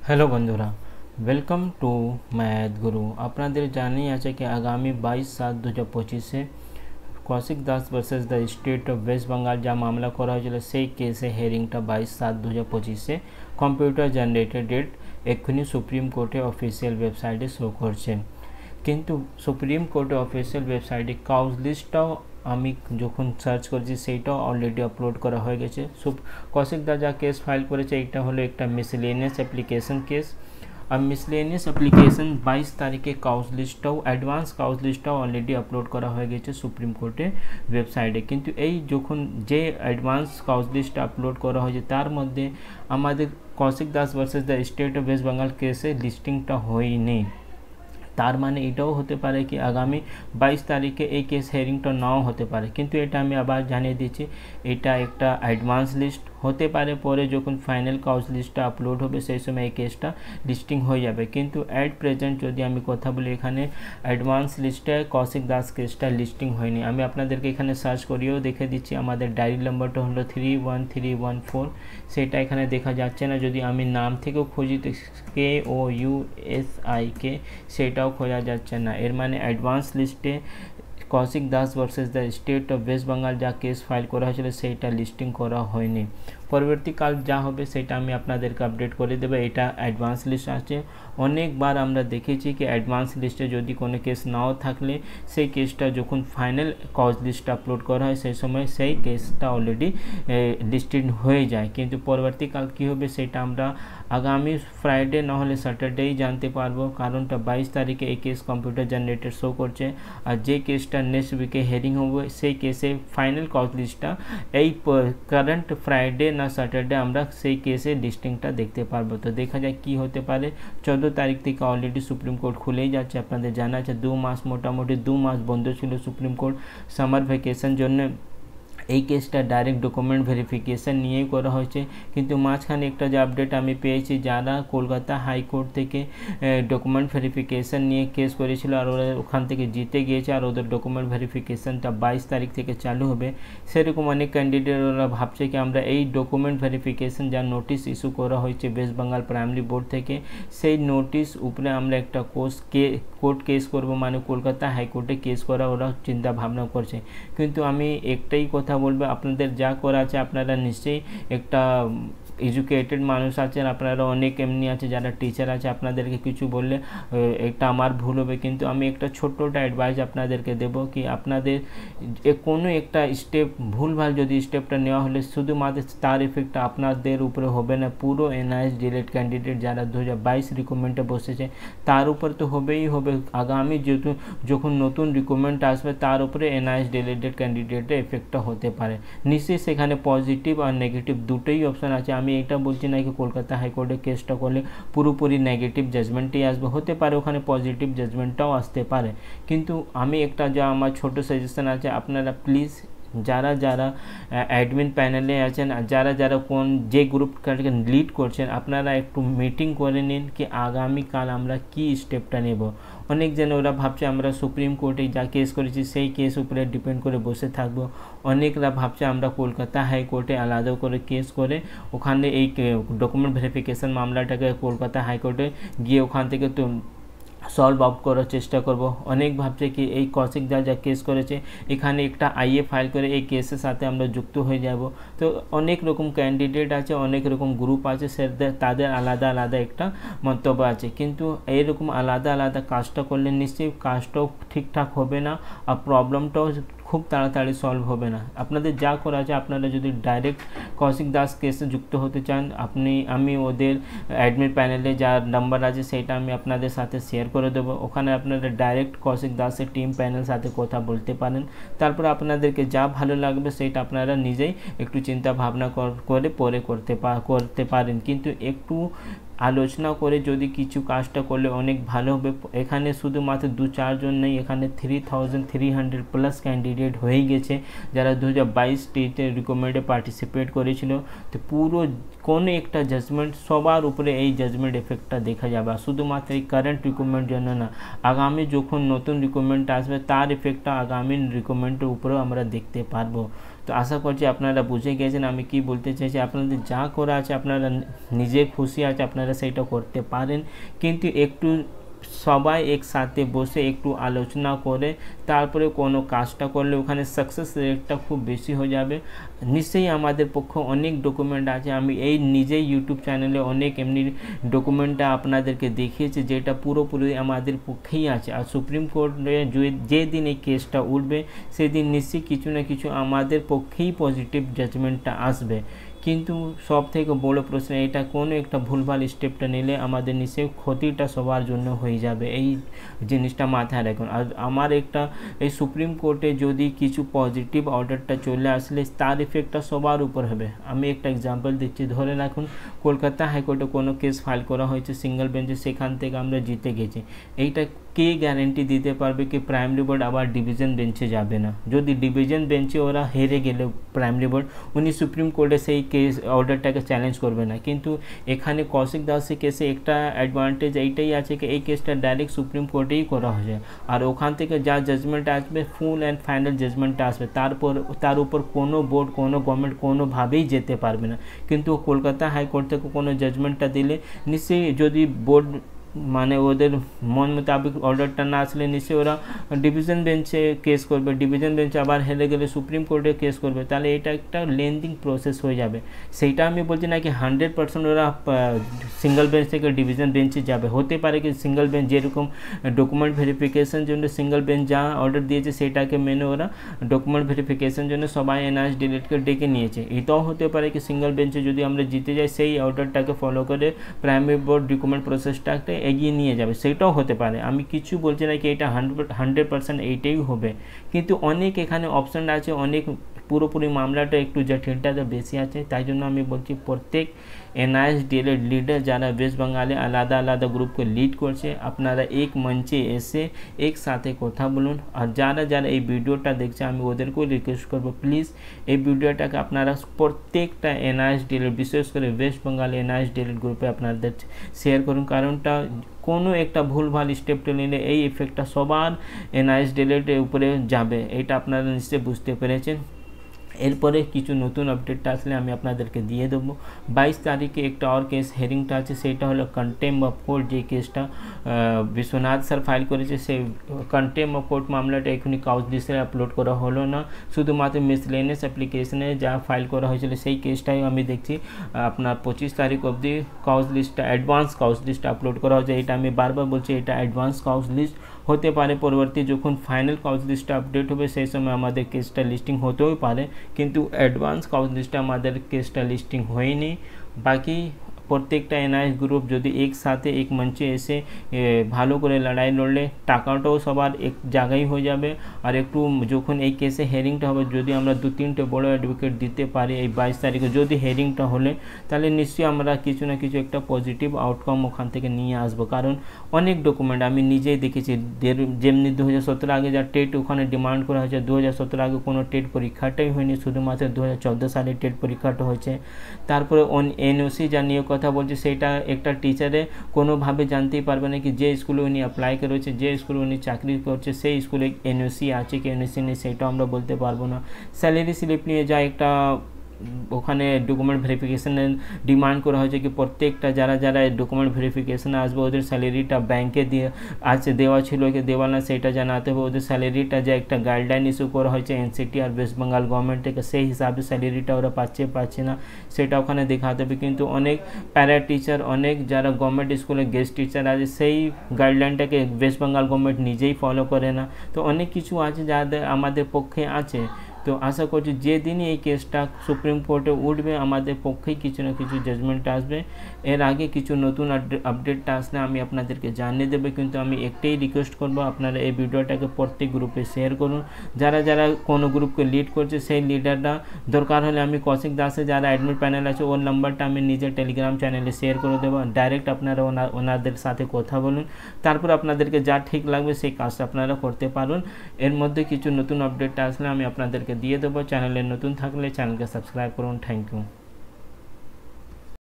Hello बंधुरा welcome to math गुरु আপনাদের জানিয়ে আছে कि आगामी 22/7/2025 से Kaushik Das versus the state of West Bengal যা মামলা করা হয়েছিল সেই কেসে হেয়ারিংটা 22/7/2025 কম্পিউটার জেনারেটেড ডেট এক্ষুনি সুপ্রিম কোর্টে অফিসিয়াল ওয়েবসাইটে শো করছে কিন্তু সুপ্রিম কোর্টে অফিসিয়াল ওয়েবসাইটে কাউজ লিস্টটাও আমি যখন সার্চ করছি সেইটাও অলরেডি আপলোড করা হয়ে গেছে। কৌশিক দা যা কেস ফাইল করেছে এটা হলো একটা মিসলেনিয়াস অ্যাপ্লিকেশন কেস। আর মিসলেনিয়াস অ্যাপ্লিকেশন 22 তারিখে কাউজ লিস্টটাও অ্যাডভান্স কাউজ লিস্টটাও অলরেডি আপলোড করা হয়ে গেছে সুপ্রিম কোর্টে ওয়েবসাইটে। কিন্তু এই যখন যে অ্যাডভান্স কাউজ লিস্টটা আপলোড করা হয়েছে তার মধ্যে আমাদের Koushik Das versus the state of West Bengal কেসে লিস্টিংটা হয়নি। তার মানে এটাও হতে পারে কি আগামী 22 তারিখে এই কেস হিয়ারিংটা নাও হতে পারে। কিন্তু এটা আমি আবার জানিয়ে দিচ্ছি এটা একটা অ্যাডভান্স লিস্ট হতে পারে, পরে যখন ফাইনাল কাউজ লিস্টটা আপলোড হবে সেই সময় এই কেসটা লিস্টিং হয়ে যাবে। কিন্তু অ্যাট প্রেজেন্ট যদি আমি কথা বলি এখানে অ্যাডভান্স লিস্টে কৌশিক দাস কেসটা লিস্টিং হয়নি। আমি আপনাদেরকে এখানে সার্চ করিয়েও দেখে দিচ্ছি, আমাদের ডায়েরি নাম্বারটা হলো 31314, সেটা এখানে দেখা যাচ্ছে না। যদি আমি নাম থেকেও খুঁজি তো KOUSIK সেটাও খোঁজা যাচ্ছে না। এর মানে অ্যাডভান্স লিস্টে Koushik Das versus the state of West Bengal যা কেস ফাইল করা হয়েছিল সেইটা লিস্টিং করা হয়নি। পরবর্তীকাল যা হবে সেটা আমি আপনাদেরকে আপডেট করে দেবো। এটা অ্যাডভান্স লিস্ট আছে। অনেকবার আমরা দেখেছি কি অ্যাডভান্স লিস্টে যদি কোনো কেস নাও থাকলে সেই কেসটা যখন ফাইনাল কাউজ লিস্ট আপলোড করা হয় সেই সময় সেই কেসটা অলরেডি লিস্টেড হয়ে যায়। কিন্তু পরবর্তীকাল কী হবে সেটা আমরা আগামী ফ্রাইডে নাহলে স্যাটারডেই জানতে পারবো। কারণটা 22 তারিখে এই কেস কম্পিউটার জেনারেটেড শো করছে, আর যে কেসটা নেক্সট উইকে হেয়ারিং হবে সেই কেসে ফাইনাল কাউজ লিস্টটা এই কারেন্ট ফ্রাইডে না স্যাটারডে আমরা সেই কেসে লিস্টিংটা দেখতে পারবো। তো দেখা যায় কি হতে পারে। 14 তারিখ থেকে অলরেডি সুপ্রিম কোর্ট খুলেই যাচ্ছে। আপনাদের জানা আছে 2 মাস মোটামুটি 2 মাস বন্ধ ছিল সুপ্রিম কোর্ট সামার ভ্যাকেশন জন্য। এই কেসটা ডাইরেক্ট ডকুমেন্ট ভেরিফিকেশন নিয়েই করা হয়েছে। কিন্তু মাঝখানে একটা যে আপডেট আমি পেয়েছি যারা কলকাতা হাইকোর্ট থেকে ডকুমেন্ট ভেরিফিকেশন নিয়ে কেস করেছিল আর ওরা ওখান থেকে জিতে গিয়েছে আর ওদের ডকুমেন্ট ভেরিফিকেশনটা 22 তারিখ থেকে চালু হবে। সেরকম অনেক ক্যান্ডিডেট ওরা ভাবছে কি আমরা এই ডকুমেন্ট ভেরিফিকেশন যা নোটিশ ইস্যু করা হয়েছে ওয়েস্ট বেঙ্গল প্রাইমারি বোর্ড থেকে সেই নোটিশ উপরে আমরা একটা কোর্ট কেস করব, মানে কলকাতা হাইকোর্টে কেস করা ওরা চিন্তা ভাবনা করছে। কিন্তু আমি একটাই কথা বলবো, আপনাদের যা করা আছে আপনারা নিশ্চয়ই একটা এডুকেটেড মানুষ আছেন, আপনারা অনেক এমনি আছে যারা টিচার আছে, আপনাদেরকে কিছু বললে একটা আমার ভুল হবে। কিন্তু আমি একটা ছোট্টটা অ্যাডভাইস আপনাদেরকে দেব কি আপনাদের কোনো একটা স্টেপ ভুলভাল যদি স্টেপটা নেওয়া হলে শুধুমাত্র তার এফেক্টটা আপনাদের উপরে হবে না, পুরো NIS ডিলেট ক্যান্ডিডেট যারা 2022 রিকমেন্ডে বসেছে তার উপর তো হবেই হবে। আগামী যেহেতু যখন নতুন রিকমেন্ড আসবে তার উপরে NIS ডিলেটেড ক্যান্ডিডেটের এফেক্টটা হতে পারে। নিশ্চয়ই সেখানে পজিটিভ আর নেগেটিভ দুটোই অপশান আছে। আমি এটা বলছি না কি কলকাতা হাইকোর্টে কেসটা করলে পুরোপুরি নেগেটিভ জাজমেন্টই আসবে, হতে পারে ওখানে পজিটিভ জাজমেন্টটাও আসতে পারে। কিন্তু আমি একটা যা আমার ছোট সাজেশন আছে, আপনারা প্লিজ যারা যারা অ্যাডমিন প্যানেলে আছেন আর যারা যারা যে গ্রুপটাকে লিড করছেন আপনারা একটু মিটিং করে নিন কি আগামীকাল আমরা কি স্টেপটা নেব। অনেক জন ওরা ভাবছে আমরা সুপ্রিম কোর্টে যা কেস করেছি সেই কেস উপরে ডিপেন্ড করে বসে থাকবো। অনেকরা ভাবছে আমরা কলকাতা হাইকোর্টে আলাদা করে কেস করে ওখানে এই ডকুমেন্ট ভেরিফিকেশন মামলাটাকে কলকাতা হাইকোর্টে গিয়ে ওখান থেকে তো সলভ আউট করার চেষ্টা করব। অনেক ভাবছে কি এই কৌশিক দা যা কেস করেছে এখানে একটা IA ফাইল করে এই কেসের সাথে আমরা যুক্ত হয়ে যাব। তো অনেক রকম ক্যান্ডিডেট আছে, অনেক রকম গ্রুপ আছে, তাদের আলাদা আলাদা একটা মন্তব্য আছে। কিন্তু এইরকম আলাদা আলাদা কাজটা করলে নিশ্চয়ই কাজটাও ঠিকঠাক হবে না আর প্রবলেমটাও খুব তাড়াতাড়ি সলভ হবে না। আপনাদের যা করা আছে আপনারা যদি ডাইরেক্ট কৌশিক দাস কেসে যুক্ত হতে চান আমি ওদের অ্যাডমিন প্যানেলে যা নাম্বার আছে সেটা আমি আপনাদের সাথে শেয়ার করে দেবো। ওখানে আপনারা ডাইরেক্ট কৌশিক দাসের টিম প্যানেল সাথে কথা বলতে পারেন। তারপর আপনাদেরকে যা ভালো লাগবে সেটা আপনারা নিজেই একটু চিন্তা ভাবনা করে পরে করতে পারেন। কিন্তু একটু আলোচনা করে যদি কিছু কাজটা করলে অনেক ভালো হবে। এখানে শুধুমাত্র 2-4 জন নেই, এখানে 3300 প্লাস ক্যান্ডিডেট হয়ে গেছে যারা 2022 স্টেটে রিকমেন্ডে পার্টিসিপেট করেছিল। তো পুরো কোনো একটা জাজমেন্ট সবার উপরে এই জাজমেন্ট এফেক্টটা দেখা যাবে, আর শুধুমাত্র এই কারেন্ট রিক্রুটমেন্ট জন্য না, আগামী যখন নতুন রিক্রুটমেন্ট আসবে তার এফেক্টটা আগামী রিক্রুটমেন্টের উপরেও আমরা দেখতে পারবো। তো আশা করছি আপনারা বুঝে গেছেন আমি কি বলতে চাইছি। আপনাদের যা করা আছে, আপনারা নিজে খুশি আছে আপনারা সেইটা করতে পারেন, কিন্তু একটু সবাই একসাথে বসে একটু আলোচনা করে তারপরে কোনো কাজটা করলে ওখানে সাকসেস রেটটা খুব বেশি হয়ে যাবে। নিশ্চয়ই আমাদের পক্ষে অনেক ডকুমেন্ট আছে, আমি এই নিজেই ইউটিউব চ্যানেলে অনেক এমনি ডকুমেন্টটা আপনাদেরকে দেখিয়েছি যেটা পুরোপুরি আমাদের পক্ষেই আছে। আর সুপ্রিম কোর্টে যেদিন এই কেসটা উঠবে সেদিন নিশ্চয়ই কিছু না কিছু আমাদের পক্ষেই পজিটিভ জাজমেন্টটা আসবে। কিন্তু সব থেকে বড় প্রশ্ন, এটা কোনো একটা ভুলভাল স্টেপটা নিলে আমাদের নিশ্চয়ই ক্ষতিটা সবার জন্য হয়ে যাবে, এই জিনিসটা মাথায় রাখুন। আর আমার একটা এই সুপ্রিম কোর্টে যদি কিছু পজিটিভ অর্ডারটা চলে আসলে তার ইফেক্টটা সবার উপর হবে। আমি একটা এক্সাম্পল দিচ্ছি, ধরে রাখুন কলকাতা হাইকোর্টে কোনো কেস ফাইল করা হয়েছে সিঙ্গেল বেঞ্চে, সেখান থেকে আমরা জিতে গেছি। এইটা কে গ্যারেন্টি দিতে পারবে কি প্রাইমারি বোর্ড আবার ডিভিশন বেঞ্চে যাবে না? যদি ডিভিশন বেঞ্চে ওরা হেরে গেলে প্রাইমারি বোর্ড, উনি সুপ্রিম কোর্টে সেই কেস অর্ডারটাকে চ্যালেঞ্জ করবে না। কিন্তু এখানে কৌশিক দাসের কেসে একটা অ্যাডভান্টেজ এইটাই আছে কি এই কেসটা ডাইরেক্ট সুপ্রিম কোর্টেই করা হয়েছে, আর ওখান থেকে যা জাজমেন্ট আসবে ফুল অ্যান্ড ফাইনাল জাজমেন্টটা আসবে, তার উপর কোনো বোর্ড কোনো গভর্নমেন্ট কোনোভাবেই যেতে পারবে না। কিন্তু কলকাতা হাইকোর্ট থেকে কোনো জাজমেন্টটা দিলে নিশ্চয়ই যদি বোর্ড মানে ওদের মন মোতাবিক অর্ডারটা না আসলে নিশ্চয়ই ওরা ডিভিশন বেঞ্চে কেস করবে, ডিভিশন বেঞ্চে আবার হেরে গেলে সুপ্রিম কোর্টে কেস করবে, তাহলে এটা একটা লেন্দিং প্রসেস হয়ে যাবে। সেইটা আমি বলছি না কি 100% ওরা সিঙ্গেল বেঞ্চ থেকে ডিভিশন বেঞ্চে যাবে, হতে পারে কি সিঙ্গেল বেঞ্চ যেরকম ডকুমেন্ট ভেরিফিকেশন জন্য সিঙ্গেল বেঞ্চ যা অর্ডার দিয়েছে সেটাকে মেনে ওরা ডকুমেন্ট ভেরিফিকেশন জন্য সবাই এনআইএস ডিলেটকে ডেকে নিয়েছে। এটাও হতে পারে কি সিঙ্গেল বেঞ্চে যদি আমরা জিতে যাই সেই অর্ডারটাকে ফলো করে প্রাইমারি বোর্ড ডকুমেন্ট প্রসেসটাকে এগিয়ে নিয়ে যাবে, সেটাও হতে পারে। আমি কিছু বলছি না কি এটা 100% এইটাই হবে, কিন্তু অনেক এখানে অপশন আছে, অনেক পুরোপুরি মামলাটা একটু জটিলটা বেশি আছে। তাই জন্য আমি বলছি প্রত্যেক এনআইএস ডিএলএড লিডার যারা ওয়েস্ট বেঙ্গলে আলাদা আলাদা গ্রুপকে লিড করছে, আপনারা এক মঞ্চে এসে একসাথে কথা বলুন। আর যারা যারা এই ভিডিওটা দেখছে আমি ওদেরকেও রিকোয়েস্ট করবো প্লিজ এই ভিডিওটাকে আপনারা প্রত্যেকটা এনআইএস ডিএলএড বিশেষ করে ওয়েস্ট বেঙ্গল এনআইএস ডিএলএড গ্রুপে আপনাদের শেয়ার করুন, কারণটা কোনো একটা ভুলভাল স্টেপটা নিলে এই ইফেক্টটা সবার এনআইএস ডিএলএডের উপরে যাবে, এটা আপনারা নিশ্চয়ই বুঝতে পেরেছেন। এরপরে কিছু নতুন আপডেটটা আসলে আমি আপনাদেরকে দিয়ে দেবো। 22 তারিখে একটা আর কেস হেয়ারিংটা আছে, সেটা হলো কন্টেম্প অফ কোর্ট। যে কেসটা বিশ্বনাথ স্যার ফাইল করেছে সেই কন্টেম্প অফ কোর্ট মামলাটা এখনই কাউজ লিস্টে আপলোড করা হলো না, শুধুমাত্র মিসলেনিয়াস অ্যাপ্লিকেশনে যা ফাইল করা হয়েছিল সেই কেসটাই আমি দেখছি আপনার 25 তারিখ অবধি কাউজ লিস্টটা অ্যাডভান্স কাউজ লিস্ট আপলোড করা হয়েছে। এটা আমি বারবার বলছি এটা অ্যাডভান্স কাউজ লিস্ট হতে পারে, পরবর্তী যখন ফাইনাল কাউজ লিস্টটা আপডেট হবে সেই সময় আমাদের কেসটা লিস্টিং হতেও পারে, কিন্তু অ্যাডভান্স কাউজ লিস্টে আমাদের কেসটা লিস্টিং হয়নি। বাকি প্রত্যেকটা এনআইএস গ্রুপ যদি একসাথে এক মঞ্চে এসে ভালো করে লড়াই লড়লে টাকাটাও সবার এক জায়গায় হয়ে যাবে। আর একটু যখন এই কেসে হেয়ারিংটা হবে যদি আমরা 2-3টে বড় অ্যাডভোকেট দিতে পারি এই 22 তারিখে যদি হেয়ারিংটা হলে, তাহলে নিশ্চয়ই আমরা কিছু না কিছু একটা পজিটিভ আউটকাম ওখান থেকে নিয়ে আসবো। কারণ অনেক ডকুমেন্ট আমি নিজেই দেখেছি, যেমনি 2017 আগে যা টেট ওখানে ডিমান্ড করা হয়েছে, 2017 আগে কোনো টেট পরীক্ষাটাই হয়নি, শুধুমাত্র 2014 সালে টেট পরীক্ষাটা হয়েছে। তারপরে এনওসি যা নিয়ে কথা বলছে সেটা একটা টিচারে কোনোভাবে জানতেই পারবে না কি যে স্কুলে উনি অ্যাপ্লাই করেছে, যে স্কুলে উনি চাকরি করছে সেই স্কুলে এনওসি আছে কি এনওসি নেই সেটাও আমরা বলতে পারবো না। স্যালারি স্লিপ নিয়ে যা একটা ওখানে ডকুমেন্ট ভেরিফিকেশনের ডিমান্ড করা হয়েছে কি প্রত্যেকটা যারা যারা ডকুমেন্ট ভেরিফিকেশনে আসবে ওদের স্যালারিটা ব্যাংকে দিয়ে আছে দেওয়া ছিল কি দেওয়া না সেটা জানাতে হবে, ওদের স্যালারিটা যে একটা গাইডলাইন ইস্যু করা হয়েছে এনসিটি আর ওয়েস্ট বেঙ্গল গভর্নমেন্ট থেকে সেই হিসাবে স্যালারিটা ওরা পাচ্ছে না সেটা ওখানে দেখাতে হবে। কিন্তু অনেক প্যারা টিচার অনেক যারা গভর্নমেন্ট স্কুলে গেস্ট টিচার আছে সেই গাইডলাইনটাকে ওয়েস্ট বেঙ্গল গভর্নমেন্ট নিজেই ফলো করে না। তো অনেক কিছু আছে যাদের আমাদের পক্ষে আছে। তো আশা করছি যেদিনই এই কেসটা সুপ্রিম কোর্টে উঠবে আমাদের পক্ষেই কিছু না কিছু জাজমেন্ট আসবে। এর আগে কিছু নতুন আপডেটটা আসলে আমি আপনাদেরকে জানিয়ে দেবো, কিন্তু আমি একটাই রিকোয়েস্ট করবো আপনারা এই ভিডিওটাকে প্রত্যেক গ্রুপে শেয়ার করুন। যারা যারা কোনো গ্রুপকে লিড করছে সেই লিডাররা দরকার হলে আমি কৌশিক দাসে যারা অ্যাডমিট প্যানেল আছে ওর নাম্বারটা আমি নিজের টেলিগ্রাম চ্যানেলে শেয়ার করে দেবো, ডাইরেক্ট আপনারা ওনাদের সাথে কথা বলুন, তারপর আপনাদেরকে যা ঠিক লাগবে সেই কাজটা আপনারা করতে পারুন। এর মধ্যে কিছু নতুন আপডেটটা আসলে আমি আপনাদেরকে দিয়ে দেবো। চ্যানেলে নতুন থাকলে চ্যানেলকে সাবস্ক্রাইব করুন। Thank you.